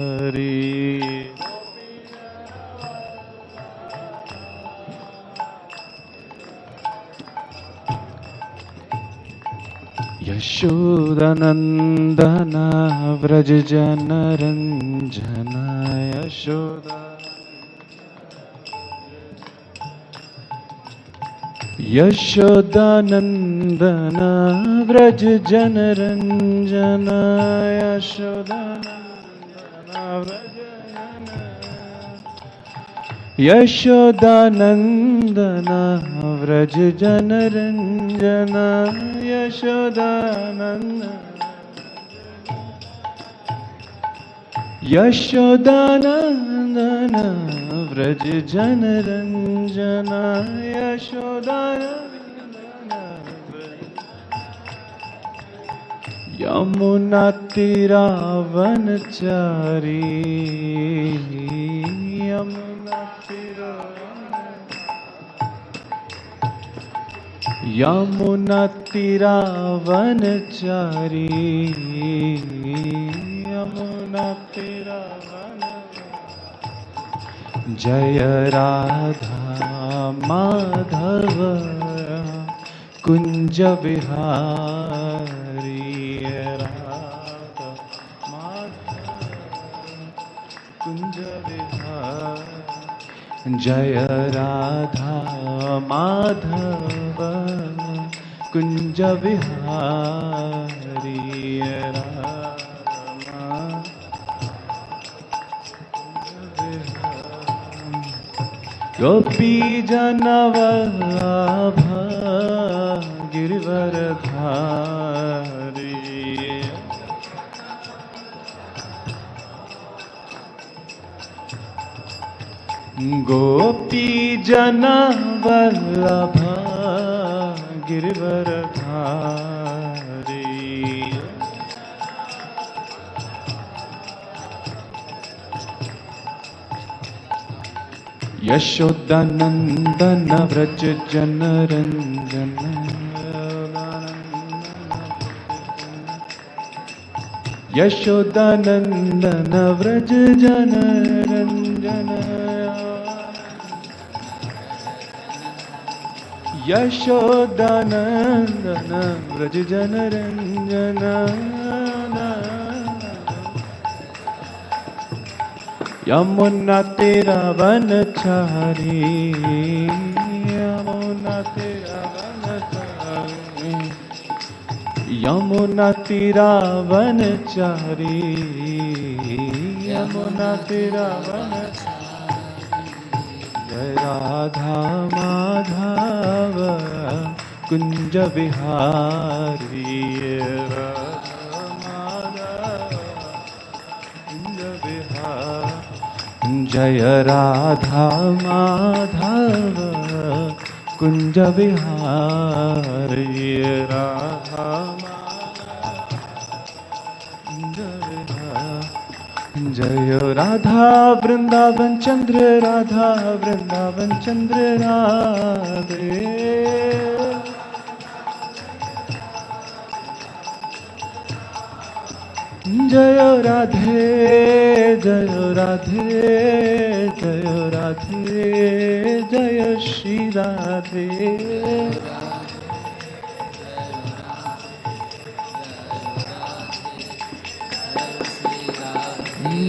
Hari. Yashodanandana Vrajjana Ranjana Yashoda. Yashodanandana Vrajjana Ranjana Yashodanandana Vrajjana Yashodanandana Vrajjana Ranjana Yashodanandana Yashodanandana Vrajjana Ranjana Yashodanandana Yamuna Tiravanachari Yamuna Yamuna Tiravanachari Yamuna Tiravanachari Jaya Radha Madhava Kunja Vihari Radha Madhava Kunja Vihari Jaya Radha Madhava Kunja Vihari Radha Gopi Janavallabha Girivaradhari Gopi Janavallabha Girivaradhari Yashodanandana Vrajjana Ranjana Yashodanandana Vrajjana Ranjana Yashodanandana Vrajjana Ranjana Yamuna Tiravanachari Yamuna Tiravanachari Yamuna Tiravanachari Yamuna Tiravanachari Jai Radha Madhava Kunja Vihari Radha Madhava Kunja Vihari Jaya Radha Madhava Kunja Vihari Radha Kunja Vihari Jaya Radha Vrindavan Chandra Radha Vrindavan Chandra Radhe Jaya Radhe Jaya Radhe Jaya Radhe Jaya Shri Radhe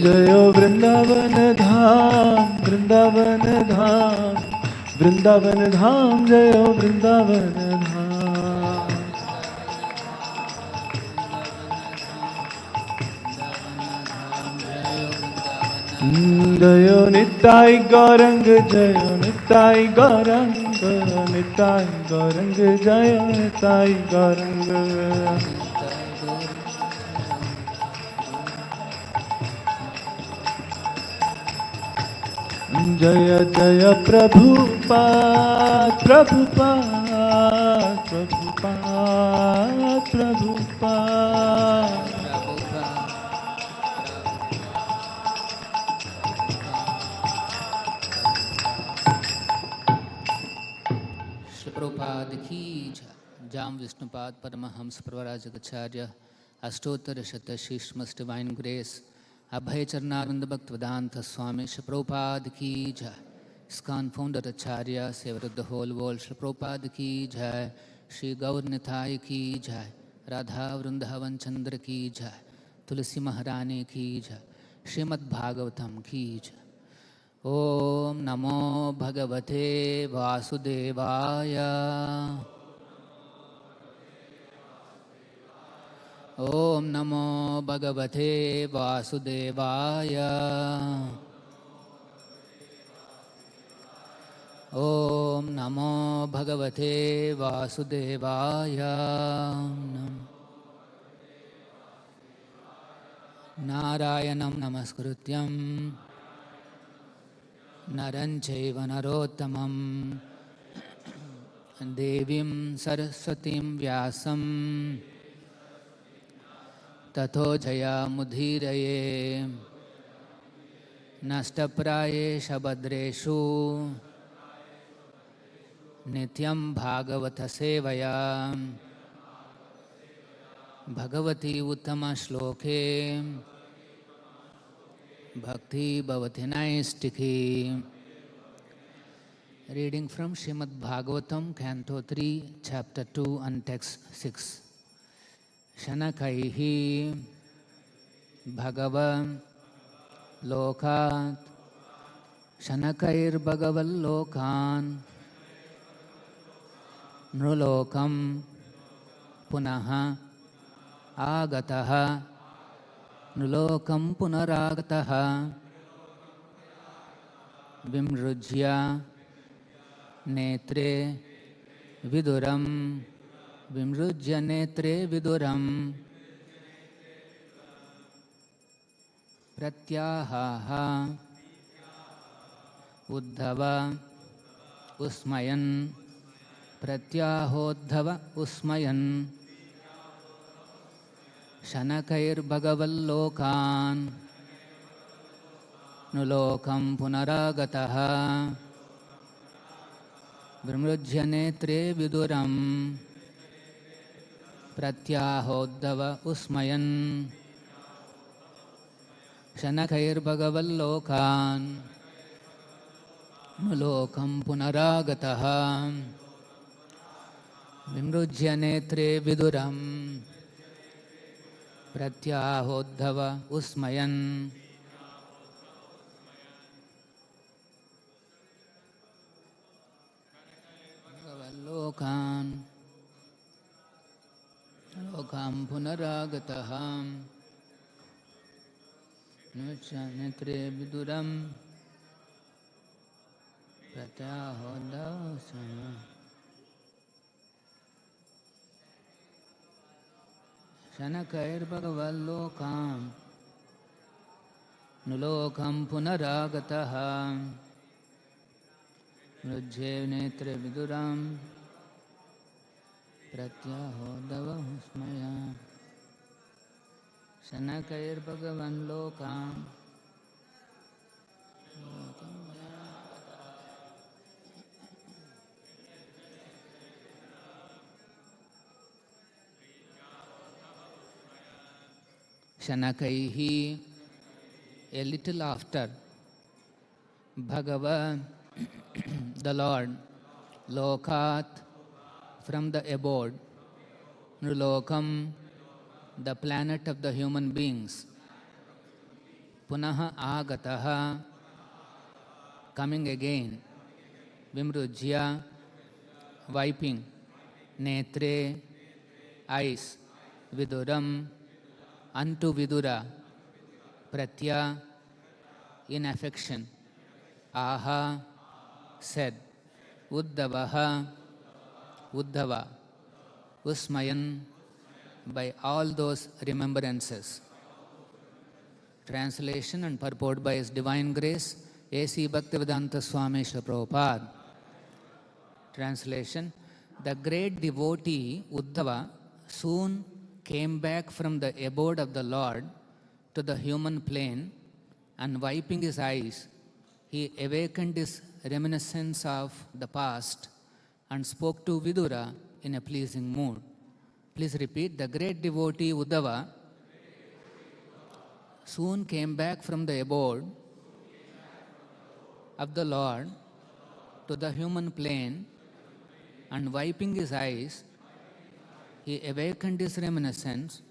Jaya Vrindavan Dham Vrindavan Dham Vrindavan Dham Jaya Vrindavan Dham Jayo Nitai Gaurang Jayo Nitai Gaurang Nitai Gaurang Jayo Nitai Gaurang Jaya Jaya Prabhupada Prabhupada Prabhupada Prabhupada Prabhupada ki Jam Vishnupad Paramahams Pravarajagacharya Ashtottara Shata Shishmas Divine Grace Abhay Charnarvinda Bhaktivedanta Swami Shri Prabhupada Ki Jai. ISKCON founder Acharya, Savior of the whole world, Shri Prabhupada Ki Jai. Shri Gaura Nitai Ki Jai. Radha Vrindavan Chandra Ki Jai. Tulsi Maharani Ki Jai. Srimad Bhagavatam Ki Jai. Om Namo Bhagavate Vasudevaya. Om Namo Bhagavate Vasudevaya. Om Namo Bhagavate Vasudevaya. Narayanam Namaskrutyam Naranchaiva Narottamam Devim Saraswatim Vyasam Tato Jaya Mudhiraye Nashtapraye Shabadreshu Nityam Bhagavata Sevaya Bhagavati Uttama Shloke Bhakti Bhavati Naistiki. Reading from Srimad Bhagavatam, Canto 3, Chapter 2 and Text 6. Shanakaihi Bhagavan Lokat Shanakair Bhagavan Lokan Nrulokam Punaha Agataha Nrulokam Punaragataha Vimrujya Netre Viduram Vimrujya Netre Viduram Pratyahaha Uddhava Usmayan Pratyahodhava Usmayan Shanakair Bhagavan Lokan Nulokam Punaragataha Vimrujya Netre Viduram Pratyahodhava Usmayan Shanakair Bhagavan Lokan Nulokam Punaragataha Vimrujya Netre Viduram Pratyahodhava Usmayan. Lokan Lokam Punaragataha Vimrujya Netre Viduram Pratyahodhava Usmayan. Shanakair Bhagavan Lokam Nulokam Punaragataha Vimrujya Netre Viduram Pratyahodhava Usmaya. Shanakair Bhagavan Lokam Shanakaihi. A little after Bhagavan the Lord Lokat from the abode Nrulokam the planet of the human beings Punaha Agataha coming again Vimrujya wiping Netre eyes Viduram unto Vidura Pratya in affection Aha said Uddhavaha Uddhava Usmayan by all those remembrances. Translation and purport by His Divine Grace A.C. Bhaktivedanta Swami Srila Prabhupada. Translation. The great devotee Uddhava soon came back from the abode of the Lord to the human plane, and wiping his eyes, he awakened his reminiscence of the past and spoke to Vidura in a pleasing mood. Please repeat. The great devotee Uddhava soon came back from the abode of the Lord to the human plane, and wiping his eyes, he awakened his reminiscence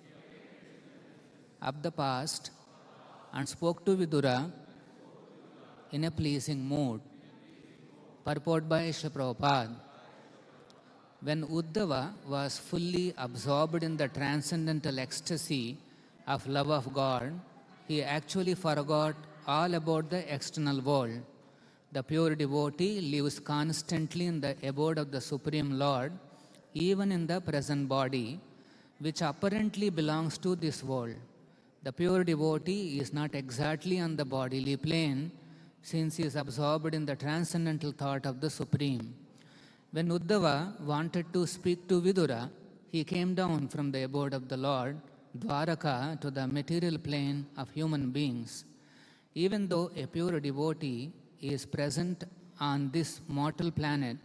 of the past and spoke to Vidura in a pleasing mood. Purport by Sri Prabhupada. When Uddhava was fully absorbed in the transcendental ecstasy of love of God, he actually forgot all about the external world. The pure devotee lives constantly in the abode of the Supreme Lord, even in the present body, which apparently belongs to this world. The pure devotee is not exactly on the bodily plane, since he is absorbed in the transcendental thought of the Supreme. When Uddhava wanted to speak to Vidura, he came down from the abode of the Lord, Dwaraka, to the material plane of human beings. Even though a pure devotee is present on this mortal planet,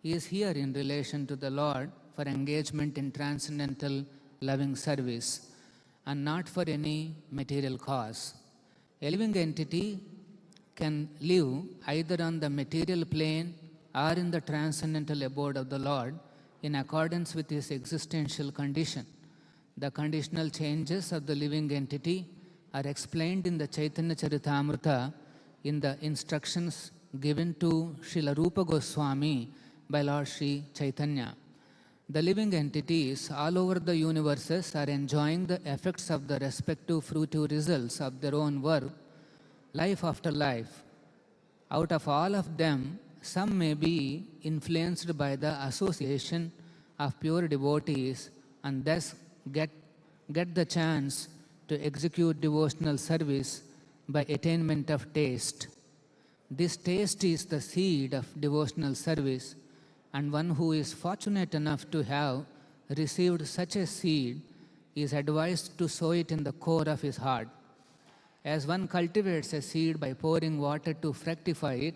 he is here in relation to the Lord for engagement in transcendental loving service and not for any material cause. A living entity can live either on the material plane or in the transcendental abode of the Lord in accordance with his existential condition. The conditional changes of the living entity are explained in the Chaitanya Charitamrita in the instructions given to Srila Rupa Goswami by Lord Sri Chaitanya. The living entities all over the universes are enjoying the effects of the respective fruitive results of their own work, life after life. Out of all of them, some may be influenced by the association of pure devotees and thus get the chance to execute devotional service by attainment of taste. This taste is the seed of devotional service, and one who is fortunate enough to have received such a seed is advised to sow it in the core of his heart. As one cultivates a seed by pouring water to fructify it,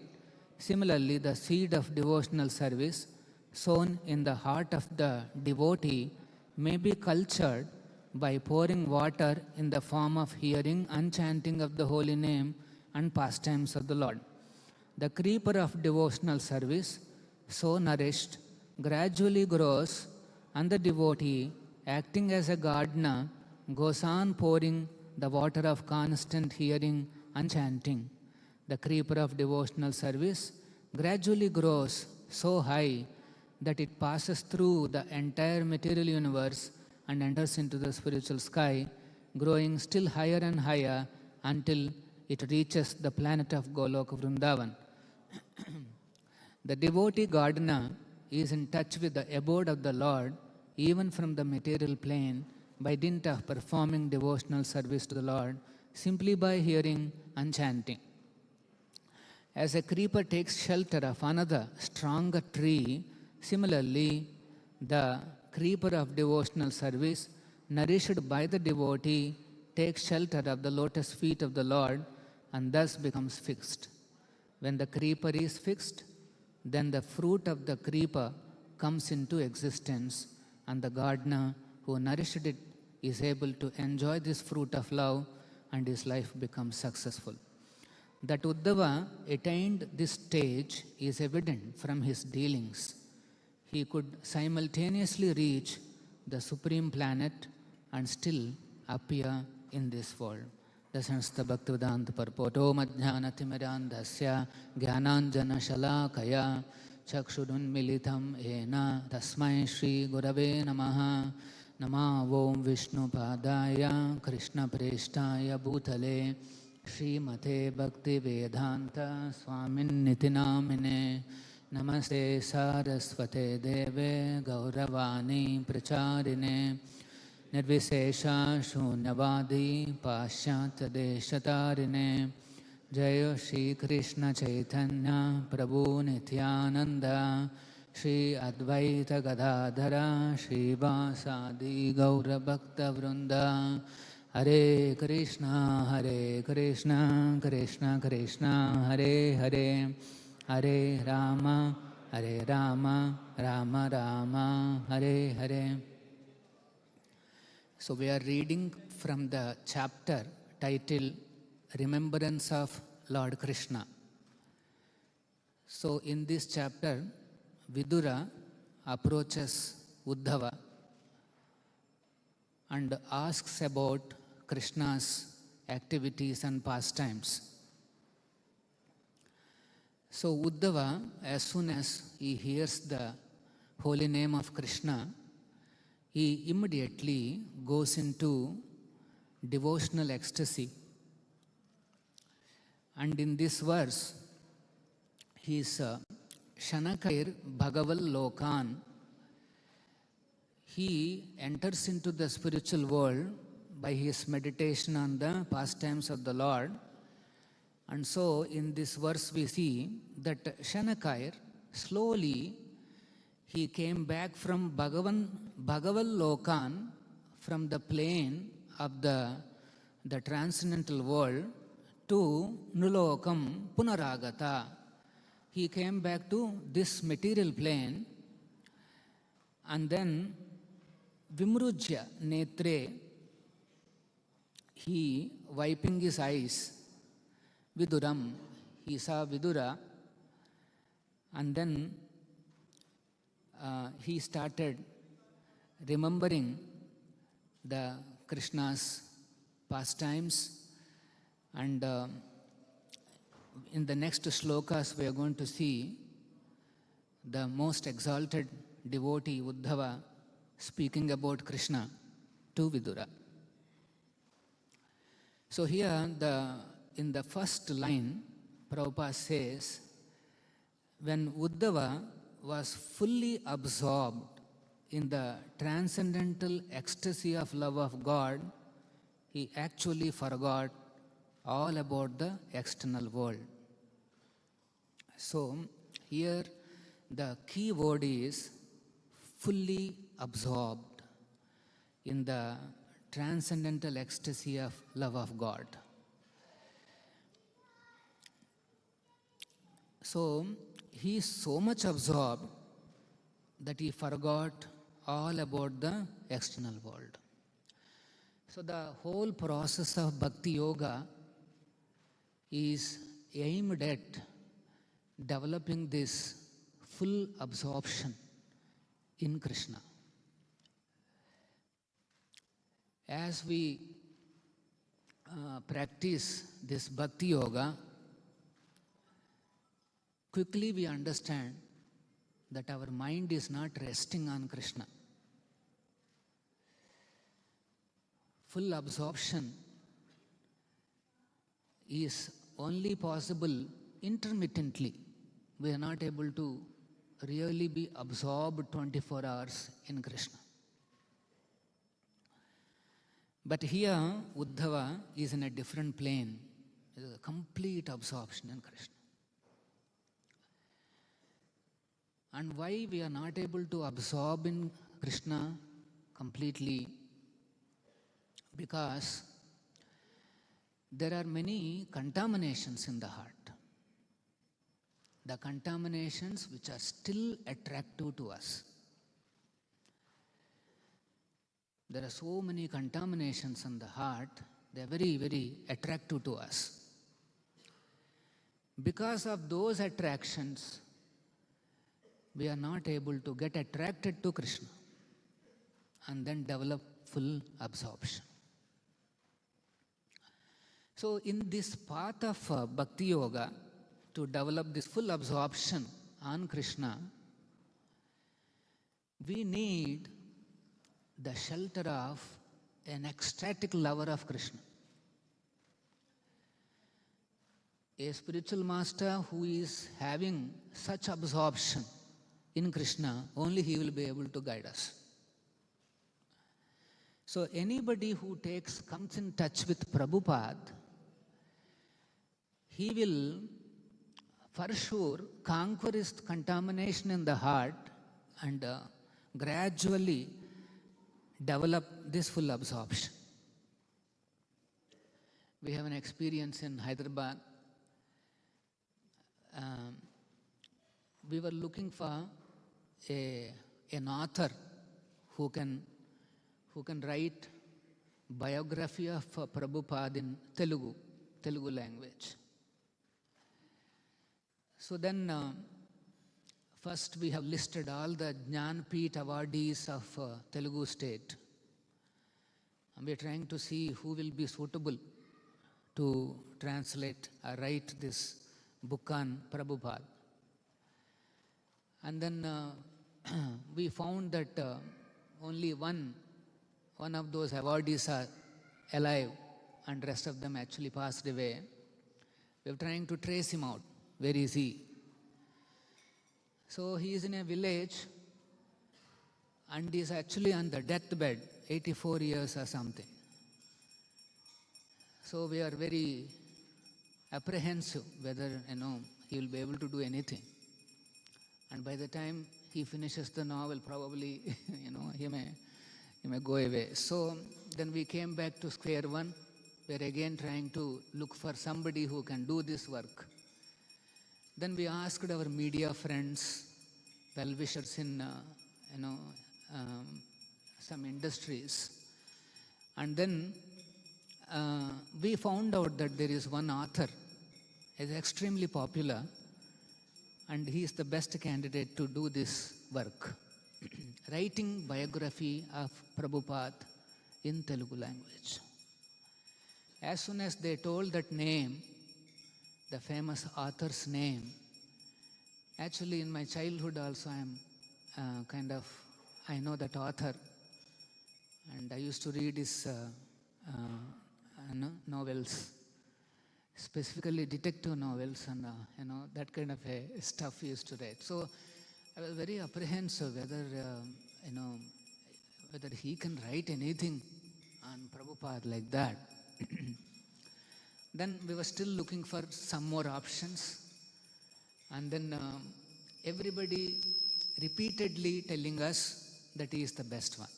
similarly the seed of devotional service sown in the heart of the devotee may be cultured by pouring water in the form of hearing and chanting of the holy name and pastimes of the Lord. The creeper of devotional service, so nourished, gradually grows, and the devotee, acting as a gardener, goes on pouring the water of constant hearing and chanting. The creeper of devotional service gradually grows so high that it passes through the entire material universe and enters into the spiritual sky, growing still higher and higher until it reaches the planet of Goloka Vrindavan. The devotee gardener is in touch with the abode of the Lord even from the material plane by dint of performing devotional service to the Lord simply by hearing and chanting. As a creeper takes shelter of another stronger tree, similarly the creeper of devotional service, nourished by the devotee, takes shelter of the lotus feet of the Lord and thus becomes fixed. When the creeper is fixed, then the fruit of the creeper comes into existence, and the gardener who nourished it is able to enjoy this fruit of love, and his life becomes successful. That Uddhava attained this stage is evident from his dealings. He could simultaneously reach the supreme planet and still appear in this world. Dasanstha Bhaktivedanta Parpoto Madhyanatimirandhasya Jnananjana Shalakaya Chakshurunmilitam Ena Tasmai Shri Gurave Namaha Nama Om Vishnu Padaya Krishna Preshtaya Bhutale Srimate Bhakti Vedanta Swamin Nitinamine Namaste Saraswate Deve Gauravani Pracharine Nirvisesha Shunyavadi Pashyat Deshatarine Jaya Shri Krishna Chaitanya Prabhu Nityananda Shri Advaita Gadadhara Shri Vasadi Gaura Bhakta Vrinda Hare Krishna Krishna Krishna Hare Hare Hare Rama Rama Rama Hare Hare. So we are reading from the chapter titled Remembrance of Lord Krishna. So in this chapter, Vidura approaches Uddhava and asks about Krishna's activities and pastimes. So Uddhava, as soon as he hears the holy name of Krishna, he immediately goes into devotional ecstasy. And in this verse, he is Shanakair Bhagaval Lokan. He enters into the spiritual world by his meditation on the pastimes of the Lord. And so in this verse we see that Shanakair slowly he came back from Bhagaval Lokan, from the plane of the transcendental world, to Nulokam Punaragata. He came back to this material plane, and then Vimrujya Netre, he wiping his eyes, Viduram, he saw Vidura, and then he started remembering the Krishna's pastimes, and in the next shlokas we are going to see the most exalted devotee Uddhava speaking about Krishna to Vidura. So here in the first line, Prabhupada says, when Uddhava was fully absorbed in the transcendental ecstasy of love of God, he actually forgot all about the external world. So here the key word is fully absorbed in the transcendental ecstasy of love of God. So he is so much absorbed that he forgot all about the external world. So the whole process of bhakti yoga is aimed at developing this full absorption in Krishna. As we practice this bhakti yoga, quickly we understand that our mind is not resting on Krishna. Full absorption is only possible intermittently. We are not able to really be absorbed 24 hours in Krishna. But here, Uddhava is in a different plane. It is a complete absorption in Krishna. And why we are not able to absorb in Krishna completely? Because there are many contaminations in the heart. The contaminations which are still attractive to us. There are so many contaminations in the heart, they are very, very attractive to us. Because of those attractions, we are not able to get attracted to Krishna and then develop full absorption. So in this path of bhakti yoga, to develop this full absorption on Krishna, we need the shelter of an ecstatic lover of Krishna. A spiritual master who is having such absorption in Krishna, only he will be able to guide us. So anybody who comes in touch with Prabhupada, he will for sure conquer his contamination in the heart and gradually develop this full absorption. We have an experience in Hyderabad. We were looking for an author who can write biography of Prabhupada in Telugu language. So then, first we have listed all the Jnanpeeth awardees of Telugu state. And we are trying to see who will be suitable to translate or write this book on Prabhupada. And then we found that only one of those awardees are alive and rest of them actually passed away. We are trying to trace him out. Where is he? So he is in a village and he is actually on the deathbed, 84 years or something. So we are very apprehensive whether he will be able to do anything. And by the time he finishes the novel, probably he may go away. So then we came back to square one. We are again trying to look for somebody who can do this work. Then we asked our media friends, well-wishers in some industries, and then we found out that there is one author, is extremely popular, and he is the best candidate to do this work, writing biography of Prabhupada in Telugu language. As soon as they told that name, the famous author's name, actually in my childhood also I know that author, and I used to read his novels, specifically detective novels and that kind of stuff he used to write. So I was very apprehensive whether he can write anything on Prabhupada like that. Then we were still looking for some more options, and then everybody repeatedly telling us that he is the best one.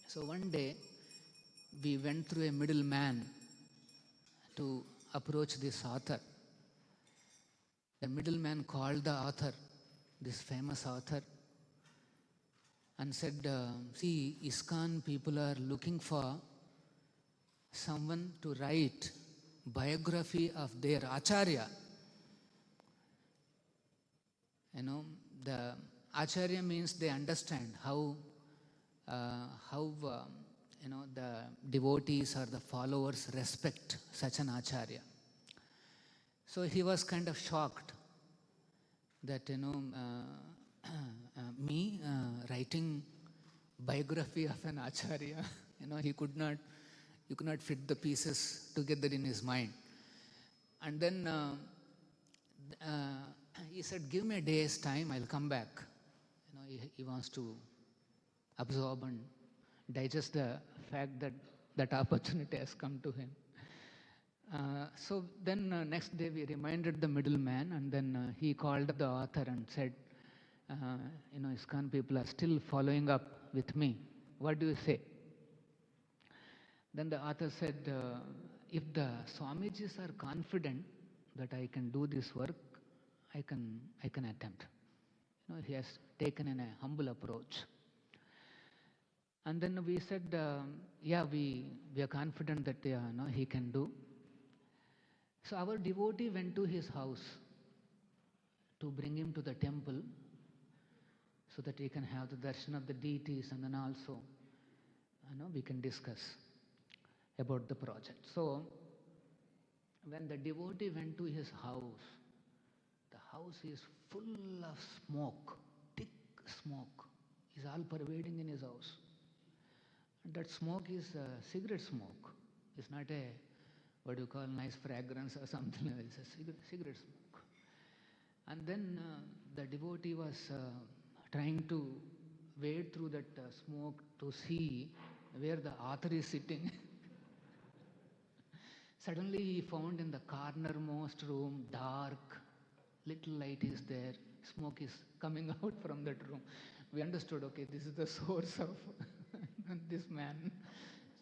So one day we went through a middleman to approach this author. The middleman called the author, this famous author, and said, see, ISKCON people are looking for someone to write biography of their Acharya. The Acharya means they understand how the devotees or the followers respect such an Acharya. So he was kind of shocked that, me writing biography of an Acharya, you could not fit the pieces together in his mind. And then he said, give me a day's time, I'll come back. He wants to absorb and digest the fact that that opportunity has come to him. So then next day we reminded the middleman, and then he called up the author and said, ISKCON people are still following up with me. What do you say? Then the author said, if the Swamijis are confident that I can do this work, I can attempt. He has taken in a humble approach. And then we said, yeah, we are confident that he can do. So our devotee went to his house to bring him to the temple so that he can have the darshan of the deities, and then also we can discuss about the project. So when the devotee went to his house, the house is full of smoke, thick smoke is all pervading in his house. And that smoke is cigarette smoke. It's not a, what you call, nice fragrance or something. It's a cigarette smoke. And then the devotee was trying to wade through that smoke to see where the author is sitting. Suddenly he found in the cornermost room, dark, little light is there, smoke is coming out from that room. We understood, okay, this is the source of this man.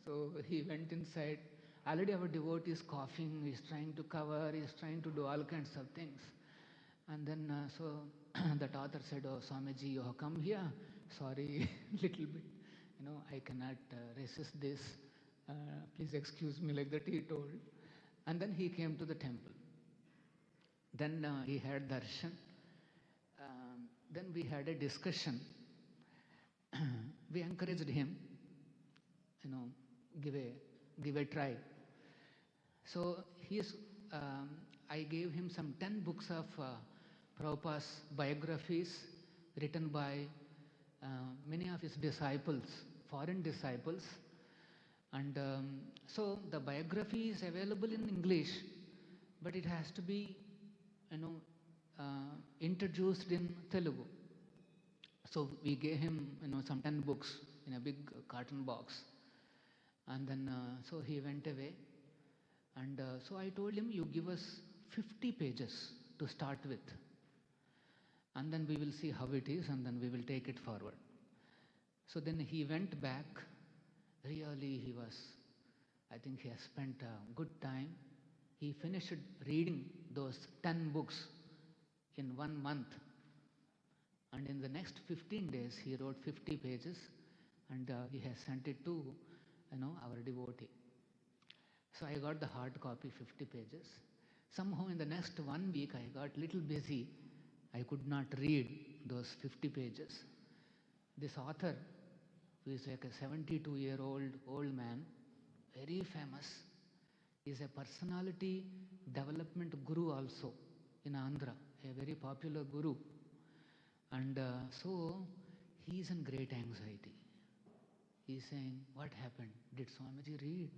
So he went inside. Already our devotee is coughing, he's trying to cover, he's trying to do all kinds of things. And then so that author said, oh, Swamiji, you have come here? Sorry, little bit, I cannot resist this. Please excuse me, like that he told. And then he came to the temple. Then he had darshan. Then we had a discussion. We encouraged him, give a try. So I gave him some 10 books of Prabhupada's biographies written by many of his disciples, foreign disciples. And so the biography is available in English, but it has to be, introduced in Telugu. So we gave him, some 10 books in a big carton box. And then, so he went away. And so I told him, you give us 50 pages to start with. And then we will see how it is, and then we will take it forward. So then he went back. Really, I think he has spent a good time. He finished reading those 10 books in 1 month. And in the next 15 days, he wrote 50 pages, and he has sent it to, our devotee. So I got the hard copy, 50 pages. Somehow in the next 1 week, I got little busy. I could not read those 50 pages. This author, who is like a 72-year-old man, very famous, is a personality development guru also in Andhra, a very popular guru. And so he is in great anxiety. He is saying, what happened? Did Swamiji read?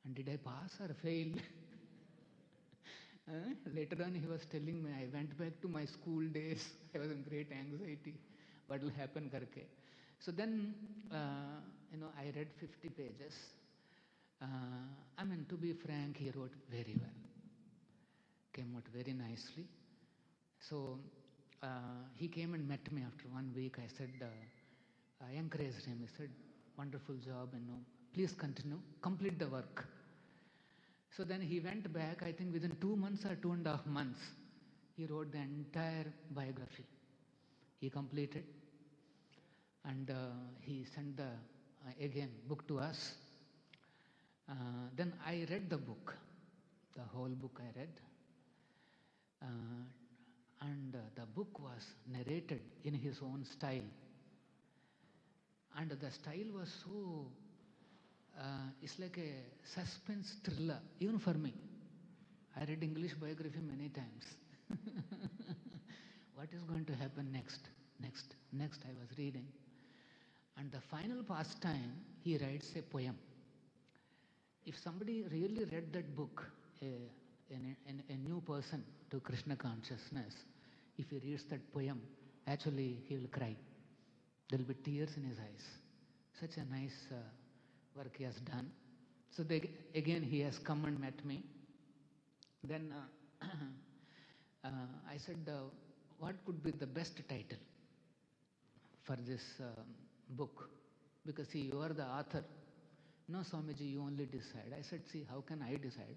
And did I pass or fail? Later on he was telling me, I went back to my school days. I was in great anxiety. What will happen karke? So then, I read 50 pages. To be frank, he wrote very well. Came out very nicely. So he came and met me after 1 week. I said, I encouraged him. I said, wonderful job, please continue, complete the work. So then he went back, I think within 2 months or 2.5 months, he wrote the entire biography. He completed, and he sent the, again, book to us. Then I read the book, the whole book I read. And the book was narrated in his own style. And the style was so, it's like a suspense thriller, even for me. I read English biography many times. What is going to happen next? Next I was reading. And the final pastime, he writes a poem. If somebody really read that book, a new person to Krishna consciousness, if he reads that poem, actually he will cry. There will be tears in his eyes. Such a nice work he has done. So again he has come and met me. Then I said, what could be the best title for this book? Because see, you are the author. No, Swamiji, you only decide. I said, see, how can I decide?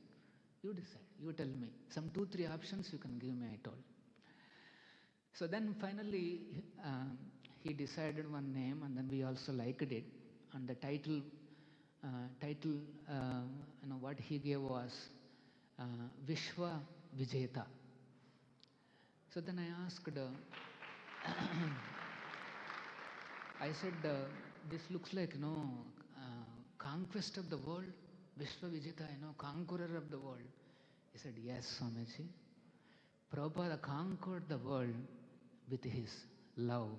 You decide. You tell me. Some 2-3 options you can give me, I told. So then finally he decided one name, and then we also liked it. And the title, what he gave was Vishwa Vijeta. So then I asked, I said, this looks like, conquest of the world, Vishwa Vijeta, conqueror of the world. He said, yes, Swamiji. Prabhupada conquered the world with his love,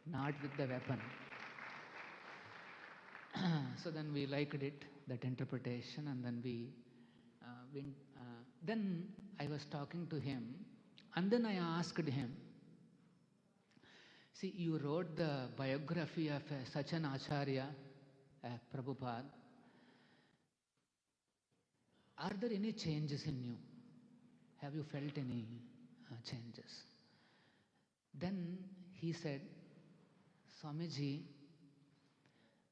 not with the weapon. So then we liked it, that interpretation, and then then I was talking to him, and then I asked him, see, you wrote the biography of such an Acharya, Prabhupada. Are there any changes in you? Have you felt any changes? Then he said, Swamiji,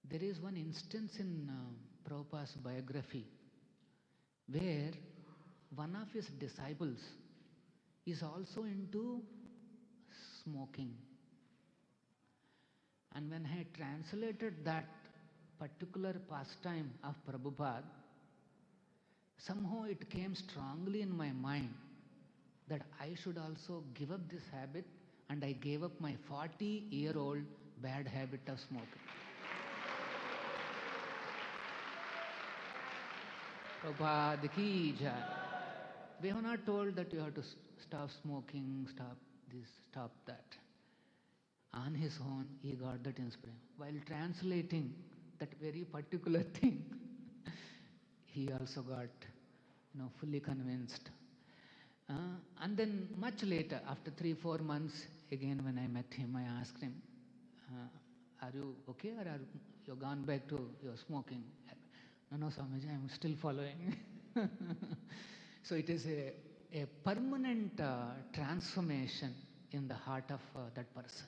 there is one instance in Prabhupada's biography where one of his disciples is also into smoking. And when I translated that particular pastime of Prabhupada, somehow it came strongly in my mind that I should also give up this habit, and I gave up my 40-year-old bad habit of smoking. Prabhupada ki jai. We have not told that you have to stop smoking, stop this, stop that. On his own, he got that inspiration. While translating that very particular thing, he also got, fully convinced. And then much later, after 3-4 months, again when I met him, I asked him, are you okay, or are you gone back to your smoking? No, Swamiji, I am still following. So it is a permanent transformation in the heart of that person.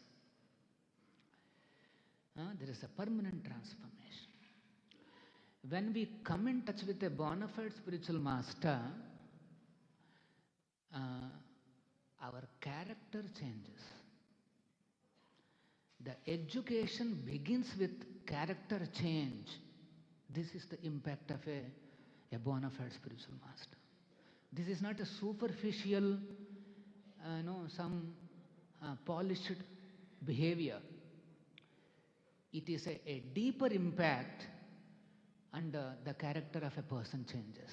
There is a permanent transformation. When we come in touch with a bona fide spiritual master, our character changes. The education begins with character change. This is the impact of a bona fide spiritual master. This is not a superficial, some polished behavior. It is a deeper impact, and the character of a person changes.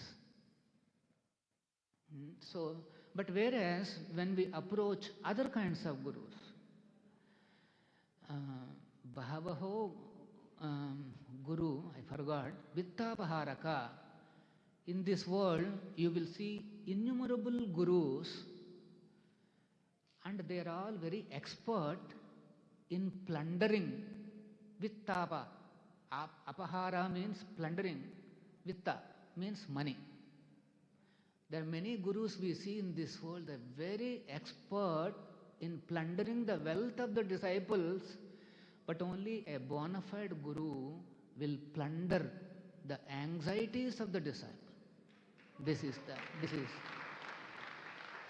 So, but whereas when we approach other kinds of gurus, Bahavaho Guru, I forgot, Vittapaharaka. In this world, you will see innumerable gurus, and they are all very expert in plundering. Vittapa. Apahara means plundering. Vitta means money. There are many gurus we see in this world, they are very expert in plundering the wealth of the disciples, but only a bona fide guru will plunder the anxieties of the disciple.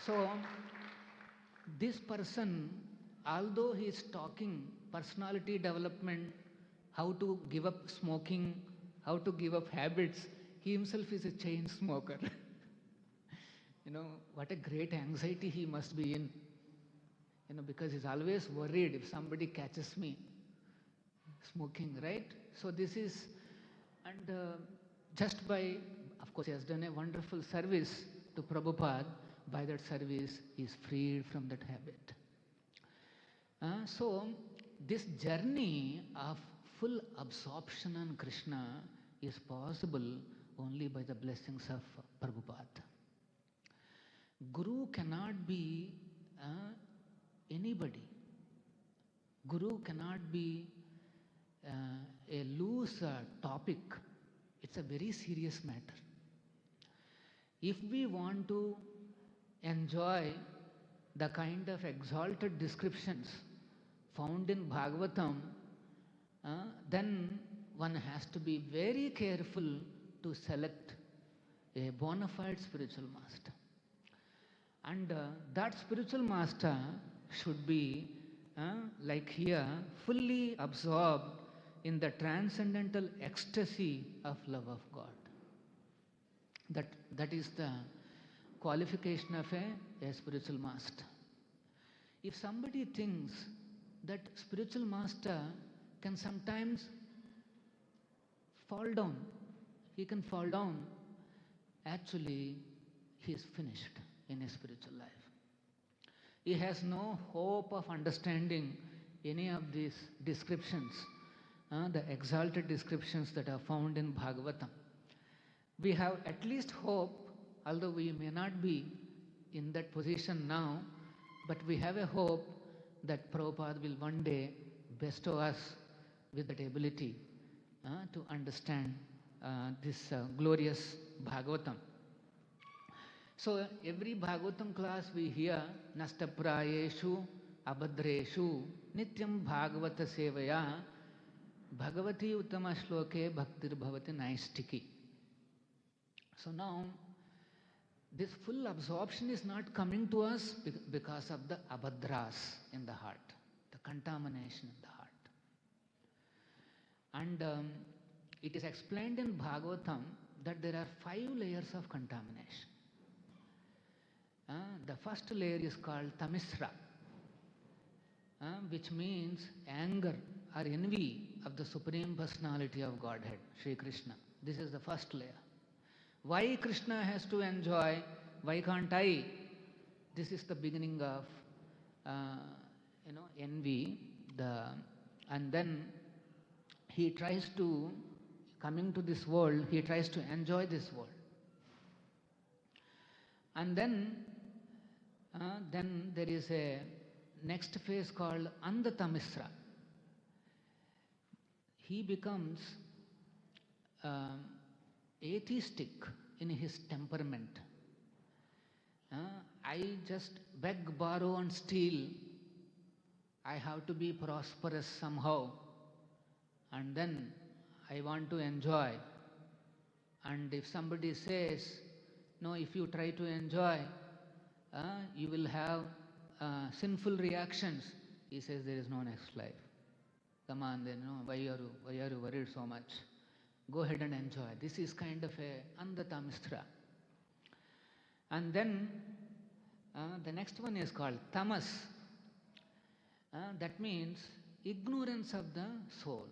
So, this person, although he is talking personality development, how to give up smoking, how to give up habits, he himself is a chain smoker. What a great anxiety he must be in. Because he's always worried if somebody catches me smoking, right? So this is, and just by, of course, he has done a wonderful service to Prabhupada. By that service, he is freed from that habit. So this journey of full absorption on Krishna is possible only by the blessings of Prabhupada. Guru cannot be anybody. Guru cannot be a loose topic. It's a very serious matter. If we want to enjoy the kind of exalted descriptions found in Bhagavatam, then one has to be very careful to select a bona fide spiritual master. And that spiritual master should be, like here, fully absorbed in the transcendental ecstasy of love of God. That is the qualification of a spiritual master. If somebody thinks that spiritual master can sometimes fall down, he can fall down, actually he is finished in his spiritual life. He has no hope of understanding any of these descriptions, the exalted descriptions that are found in Bhagavatam. We have at least hope, although we may not be in that position now, but we have a hope that Prabhupada will one day bestow us with that ability to understand this glorious Bhagavatam. So every Bhagavatam class we hear, Nastaprayeshu Abhadreshu Nityam Bhagavata Sevaya Bhagavati Uttama Shloke Bhaktir Bhavati Naistiki. So now, this full absorption is not coming to us because of the abhadras in the heart, the contamination in the heart. And it is explained in Bhagavatam that there are 5 layers of contamination. The first layer is called Tamisra, which means anger or envy of the Supreme Personality of Godhead, Sri Krishna. This is the first layer. Why Krishna has to enjoy? Why can't I? This is the beginning of envy. And then he tries to, coming to this world, he tries to enjoy this world. And then there is a next phase called Andhatamisra. He becomes atheistic in his temperament. I just beg, borrow and steal. I have to be prosperous somehow. And then I want to enjoy. And if somebody says, no, if you try to enjoy, you will have sinful reactions. He says there is no next life. Come on then, why are you worried so much? Go ahead and enjoy. This is kind of a Andhatamisra. And then the next one is called Tamas. That means ignorance of the soul.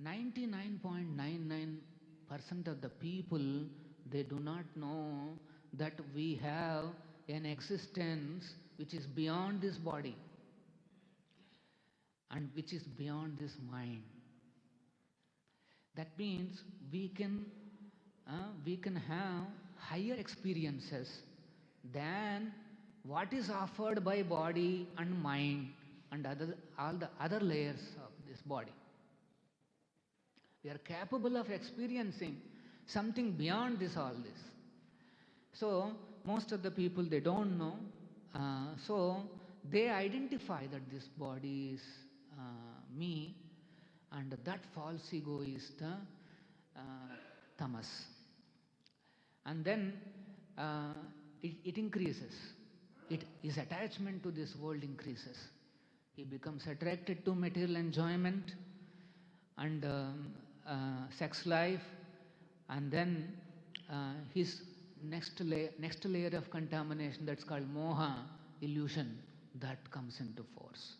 99.99% of the people, they do not know that we have an existence which is beyond this body and which is beyond this mind. That means we can have higher experiences than what is offered by body and mind and all the other layers of this body. We are capable of experiencing something beyond all this. So most of the people, they don't know. So they identify that this body is me, and that false ego is the tamas. And then it increases. His attachment to this world increases. He becomes attracted to material enjoyment and sex life, and then his next layer of contamination, that's called moha, illusion, that comes into force.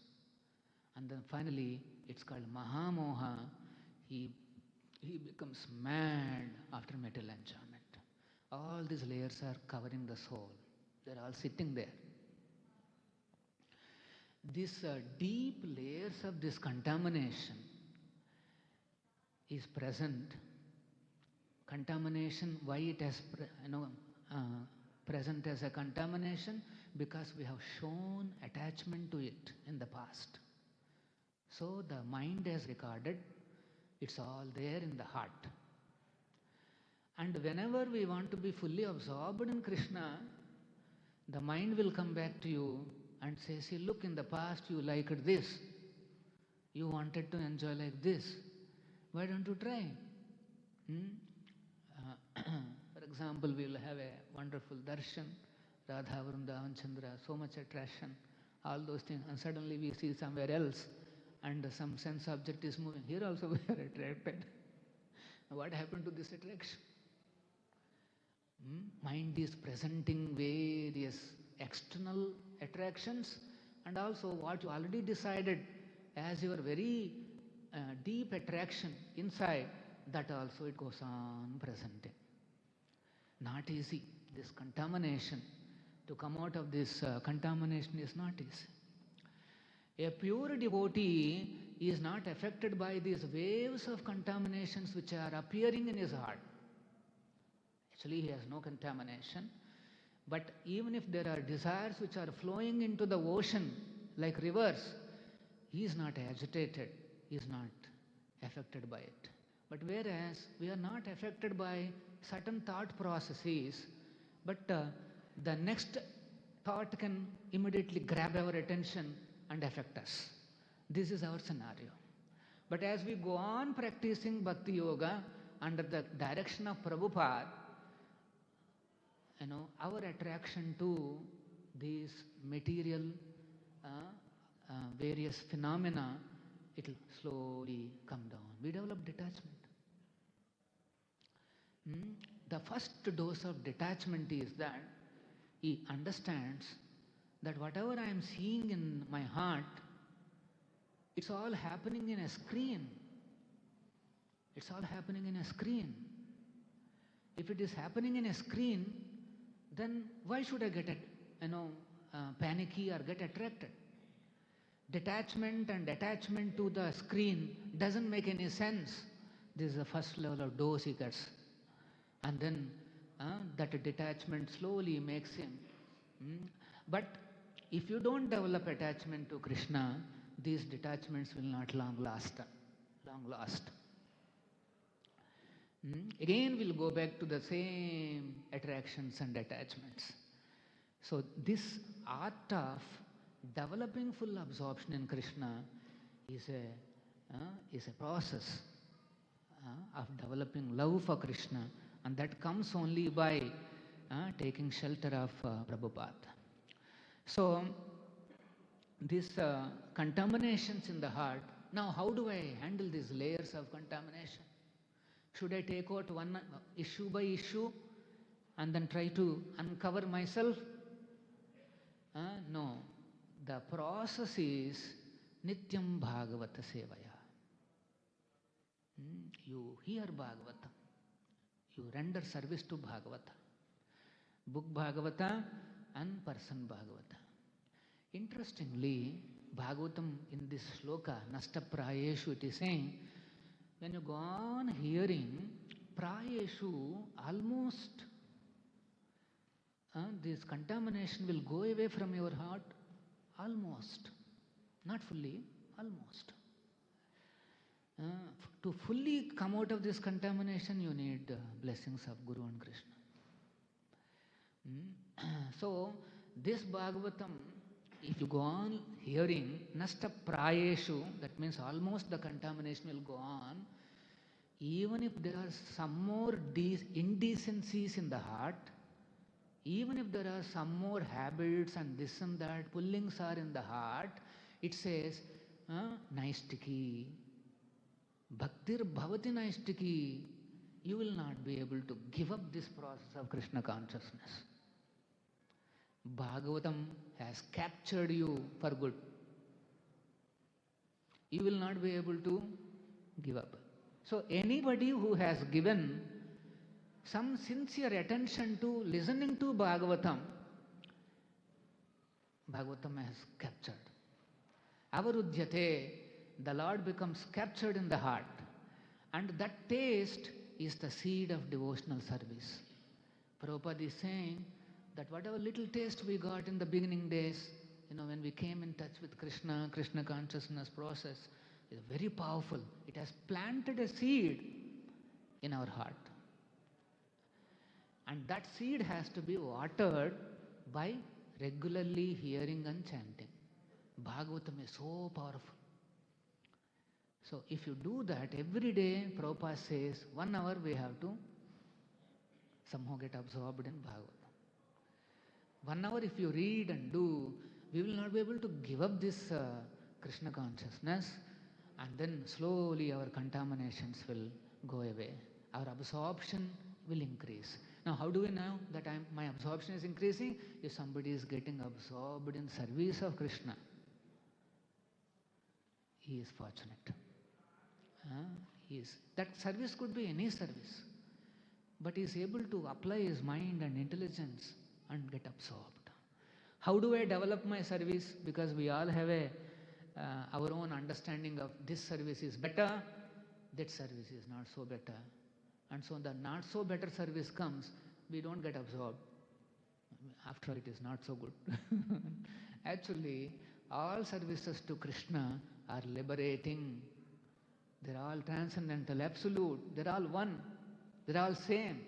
And then finally it's called mahamoha. He becomes mad after material enjoyment. All these layers are covering the soul. They're all sitting there. These deep layers of this contamination is present. Contamination, why it has present as a contamination? Because we have shown attachment to it in the past. So the mind has recorded, it's all there in the heart. And whenever we want to be fully absorbed in Krishna, the mind will come back to you and say, see, look, in the past you liked this. You wanted to enjoy like this. Why don't you try? For example, we will have a wonderful darshan, Radha, Vrindavan Chandra, so much attraction, all those things, and suddenly we see somewhere else and some sense object is moving. Here also we are attracted. What happened to this attraction? Mind is presenting various external attractions and also what you already decided as your very deep attraction inside, that also it goes on presenting. Not easy. This contamination, to come out of this contamination is not easy. A pure devotee is not affected by these waves of contaminations which are appearing in his heart. Actually, he has no contamination. But even if there are desires which are flowing into the ocean like rivers, he is not agitated, he is not affected by it. But whereas we are not affected by certain thought processes, but the next thought can immediately grab our attention and affect us. This is our scenario. But as we go on practicing Bhakti Yoga under the direction of Prabhupada, our attraction to these material various phenomena it will slowly come down. We develop detachment. The first dose of detachment is that he understands that whatever I am seeing in my heart, it's all happening in a screen. It's all happening in a screen. If it is happening in a screen, then why should I get panicky or get attracted? Detachment and attachment to the screen doesn't make any sense. This is the first level of dose he gets. And then that detachment slowly makes him. But if you don't develop attachment to Krishna, these detachments will not long last. Again, we'll go back to the same attractions and attachments. So this art of developing full absorption in Krishna is a process of developing love for Krishna, and that comes only by taking shelter of Prabhupada. So these contaminations in the heart. Now, how do I handle these layers of contamination? Should I take out one issue by issue and then try to uncover myself? No. The process is Nityam Bhagavata Sevaya. You hear Bhagavata. You render service to Bhagavata. Book Bhagavata and person Bhagavata. Interestingly, Bhagavatam in this shloka, Nasta Prayeshu, it is saying, when you go on hearing, Prayeshu, almost this contamination will go away from your heart. Almost. Not fully, almost. To fully come out of this contamination, you need blessings of Guru and Krishna. So, this Bhagavatam, if you go on hearing, Nasta Prayeshu, that means almost the contamination will go on. Even if there are some more indecencies in the heart, even if there are some more habits and this and that, pullings are in the heart, it says, Naistiki, Bhaktir Bhavati Naistiki, you will not be able to give up this process of Krishna consciousness. Bhagavatam has captured you for good. You will not be able to give up. So anybody who has given some sincere attention to listening to Bhagavatam, Bhagavatam has captured. Avaruddhyate, the Lord becomes captured in the heart. And that taste is the seed of devotional service. Prabhupada is saying that whatever little taste we got in the beginning days, when we came in touch with Krishna, Krishna consciousness process is very powerful. It has planted a seed in our heart. And that seed has to be watered by regularly hearing and chanting. Bhagavatam is so powerful. So if you do that every day, Prabhupada says, 1 hour we have to somehow get absorbed in Bhagavatam. 1 hour if you read and do, we will not be able to give up this Krishna consciousness, and then slowly our contaminations will go away. Our absorption will increase. Now how do we know that my absorption is increasing? If somebody is getting absorbed in service of Krishna, he is fortunate. That service could be any service, but he is able to apply his mind and intelligence and get absorbed. How do I develop my service? Because we all have our own understanding of this service is better, that service is not so better. And so the not so better service comes, we don't get absorbed. After all, it is not so good. Actually, all services to Krishna are liberating. They're all transcendental, absolute. They're all one. They're all same.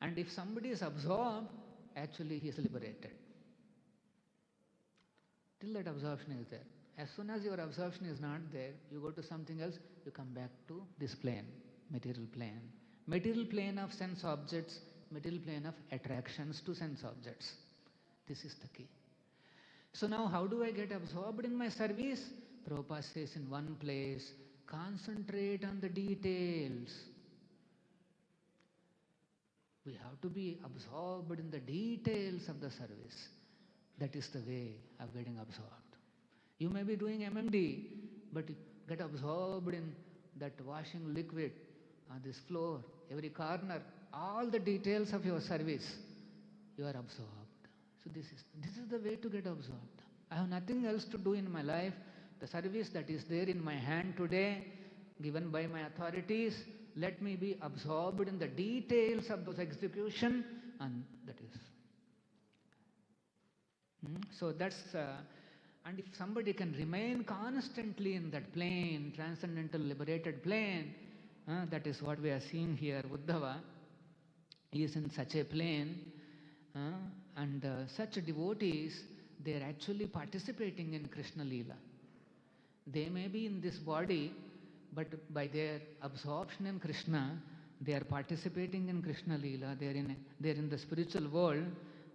And if somebody is absorbed, actually he is liberated. Till that absorption is there. As soon as your absorption is not there, you go to something else, you come back to this plane, material plane. Material plane of sense objects, material plane of attractions to sense objects. This is the key. So now how do I get absorbed in my service? Prabhupada says in one place, concentrate on the details. We have to be absorbed in the details of the service. That is the way of getting absorbed. You may be doing MMD, but get absorbed in that washing liquid on this floor, every corner, all the details of your service. You are absorbed. So this is the way to get absorbed. I have nothing else to do in my life. The service that is there in my hand today, given by my authorities, let me be absorbed in the details of those execution, and that is. So that's, and if somebody can remain constantly in that plane, transcendental liberated plane, that is what we are seeing here. Uddhava is in such a plane, and such devotees, they are actually participating in Krishna Leela. They may be in this body, but by their absorption in Krishna, they are participating in Krishna Leela. They are in the spiritual world,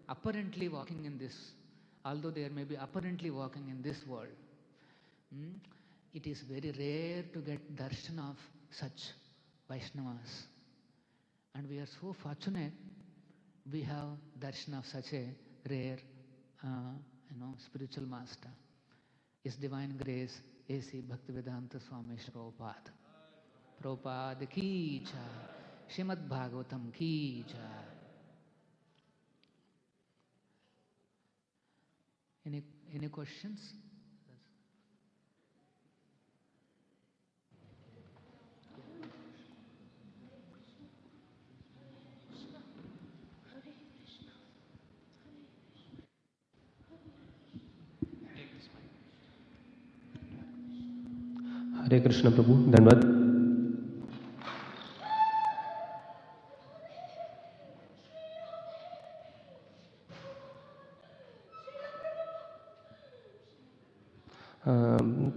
apparently walking in this, although they are maybe apparently walking in this world. It is very rare to get darshan of such Vaishnavas. And we are so fortunate we have darshan of such a rare spiritual master. His Divine Grace, A.C. Bhaktivedanta Swami Prabhupada. Prabhupada ki jai. Srimad Bhagavatam ki jai. Any questions? Hare Krishna Prabhu, धन्यवाद.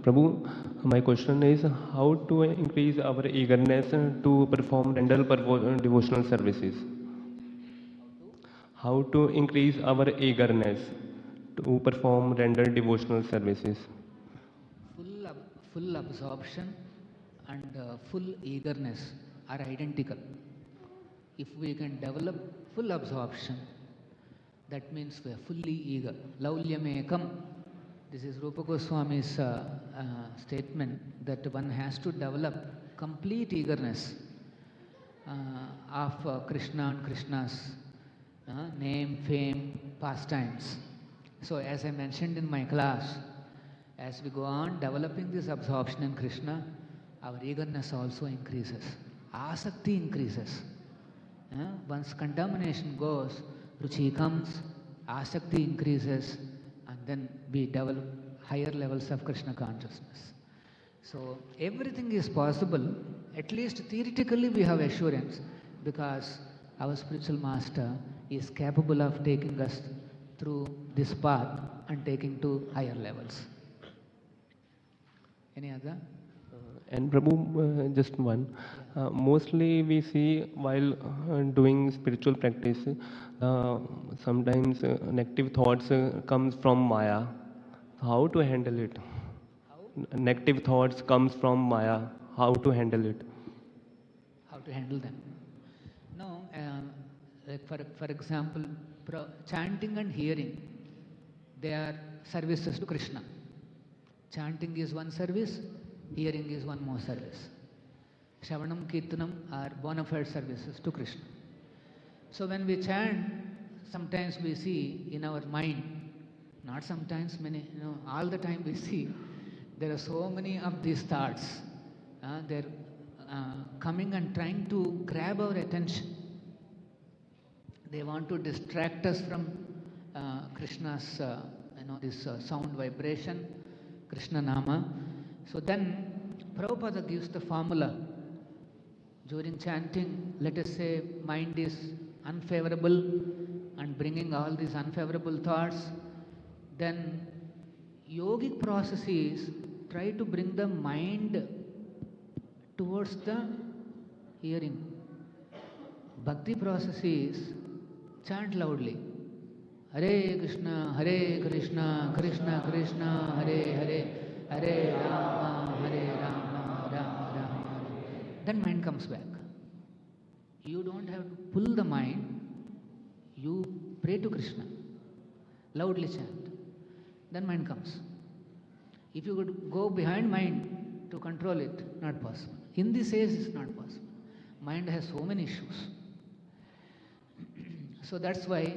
Prabhu, my question is how to increase our eagerness to perform rental devotional services? How to increase our eagerness to perform rental devotional services? Full absorption and full eagerness are identical. If we can develop full absorption, that means we are fully eager. Laulyamekam. This is Rupa Goswami's statement that one has to develop complete eagerness of Krishna and Krishna's name, fame, pastimes. So as I mentioned in my class, as we go on developing this absorption in Krishna, our eagerness also increases. Asakti increases. Once contamination goes, ruchi comes, asakti increases, and then we develop higher levels of Krishna consciousness. So everything is possible, at least theoretically we have assurance, because our spiritual master is capable of taking us through this path and taking to higher levels. Any other? And Prabhu, just one. Mostly we see while doing spiritual practice, sometimes negative thoughts comes from Maya. How to handle it? How? Negative thoughts comes from Maya. How to handle it? How to handle them? No, like for example, chanting and hearing, they are services to Krishna. Chanting is one service, hearing is one more service. Shravanam, Kirtanam are bona fide services to Krishna. So when we chant, sometimes we see in our mind, not sometimes, all the time we see, there are so many of these thoughts. They're coming and trying to grab our attention. They want to distract us from Krishna's, this sound vibration, Krishna Nama. So then Prabhupada gives the formula. During chanting, let us say mind is unfavorable and bringing all these unfavorable thoughts, then yogic processes try to bring the mind towards the hearing. Bhakti processes chant loudly. Hare Krishna, Krishna Krishna, Hare Hare, Hare Rama, Rama Rama. Then mind comes back. You don't have to pull the mind. You pray to Krishna. Loudly chant. Then mind comes. If you could go behind mind to control it, not possible. In this age, it's not possible. Mind has so many issues. So that's why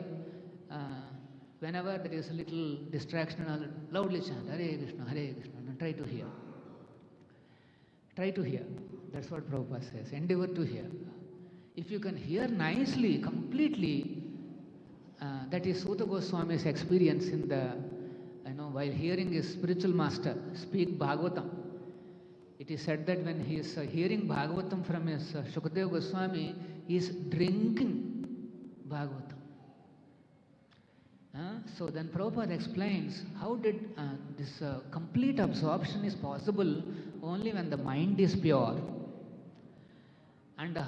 whenever there is a little distraction, I'll loudly chant Hare Krishna, and try to hear. Try to hear. That's what Prabhupada says. Endeavor to hear. If you can hear nicely, completely, that is Sutta Goswami's experience in the, while hearing his spiritual master speak Bhagavatam. It is said that when he is hearing Bhagavatam from his Shukadeva Goswami, he is drinking Bhagavatam. So then Prabhupada explains how did this complete absorption is possible only when the mind is pure. And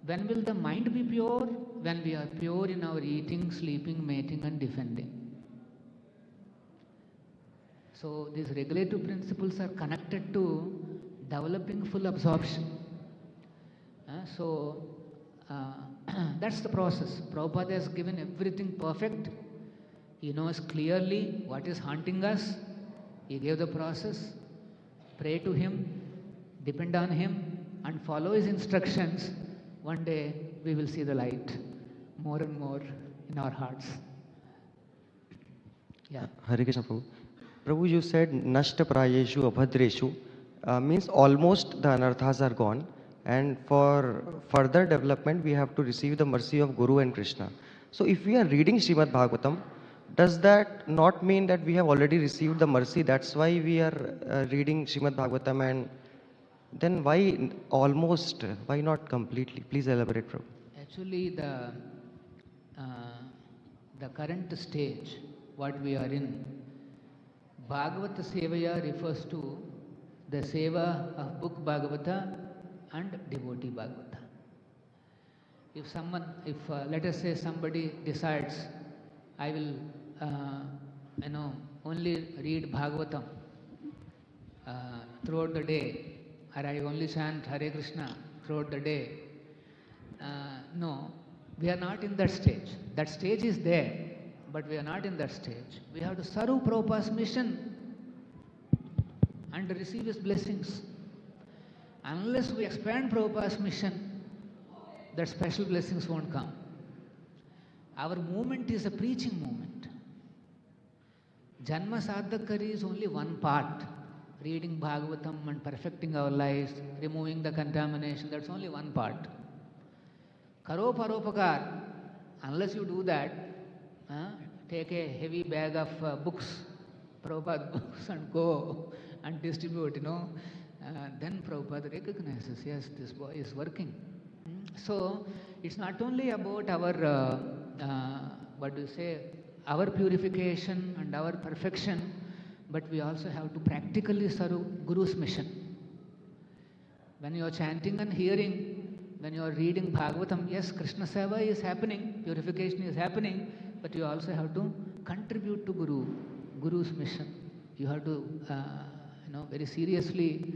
when will the mind be pure? When we are pure in our eating, sleeping, mating and defending. So these regulative principles are connected to developing full absorption. So that's the process. Prabhupada has given everything perfect. He knows clearly what is haunting us. He gave the process. Pray to him, depend on him and follow his instructions. One day we will see the light more and more in our hearts. Yeah. Hare Krishna Prabhu. Prabhu, you said Nashta Prayeshu Abhadreshu, means almost the anarthas are gone, and for further development we have to receive the mercy of Guru and Krishna. So if we are reading Srimad Bhagavatam, does that not mean that we have already received the mercy? That's why we are reading Srimad Bhagavatam, and then why almost, why not completely? Please elaborate, Prabhu. Actually, the current stage, what we are in, Bhagavata Sevaya refers to the seva of book Bhagavata and devotee Bhagavata. If let us say somebody decides, I will, only read Bhagavatam throughout the day, or I only chant Hare Krishna throughout the day. No, we are not in that stage. That stage is there, but we are not in that stage. We have to serve Prabhupada's mission and receive his blessings. Unless we expand Prabhupada's mission, that special blessings won't come. Our movement is a preaching movement. Janma Sadhakari is only one part. Reading Bhagavatam and perfecting our lives, removing the contamination, that's only one part. Karo Paropakar, unless you do that, take a heavy bag of books, Prabhupada books, and go and distribute, then Prabhupada recognizes, yes, this boy is working. So it's not only about our, our purification and our perfection, but we also have to practically serve Guru's mission. When you are chanting and hearing, when you are reading Bhagavatam, yes, Krishna Seva is happening, purification is happening, but you also have to contribute to Guru's mission. You have to, very seriously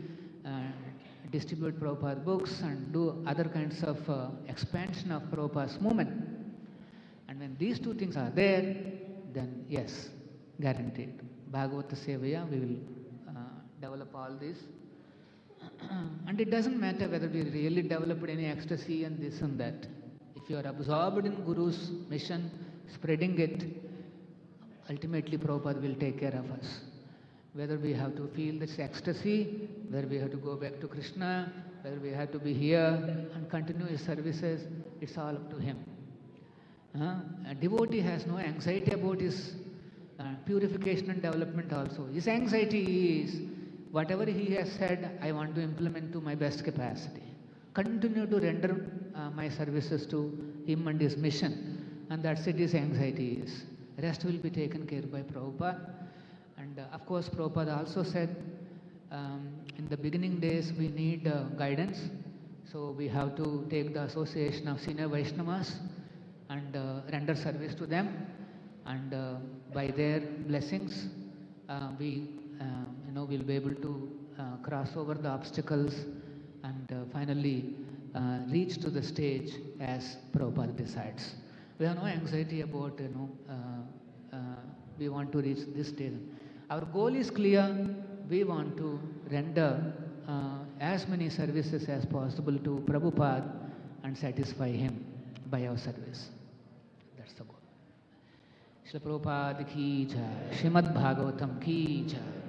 distribute Prabhupada books and do other kinds of expansion of Prabhupada's movement. And when these two things are there, then yes, guaranteed. Bhagavata Sevaya, we will develop all this. And it doesn't matter whether we really developed any ecstasy and this and that. If you are absorbed in Guru's mission, spreading it, ultimately Prabhupada will take care of us. Whether we have to feel this ecstasy, whether we have to go back to Krishna, whether we have to be here and continue his services, it's all up to him. A devotee has no anxiety about his purification and development also. His anxiety is, whatever he has said, I want to implement to my best capacity. Continue to render my services to him and his mission. And that's it, his anxiety is. Rest will be taken care by Prabhupada. And of course, Prabhupada also said, in the beginning days, we need guidance. So we have to take the association of senior Vaishnavas and render service to them. And by their blessings, we we'll be able to cross over the obstacles and finally reach to the stage as Prabhupada decides. We have no anxiety about, we want to reach this stage. Our goal is clear. We want to render as many services as possible to Prabhupada and satisfy him by our service. That's the goal. Srila Prabhupada ki jai, Srimad Bhagavatam ki jai.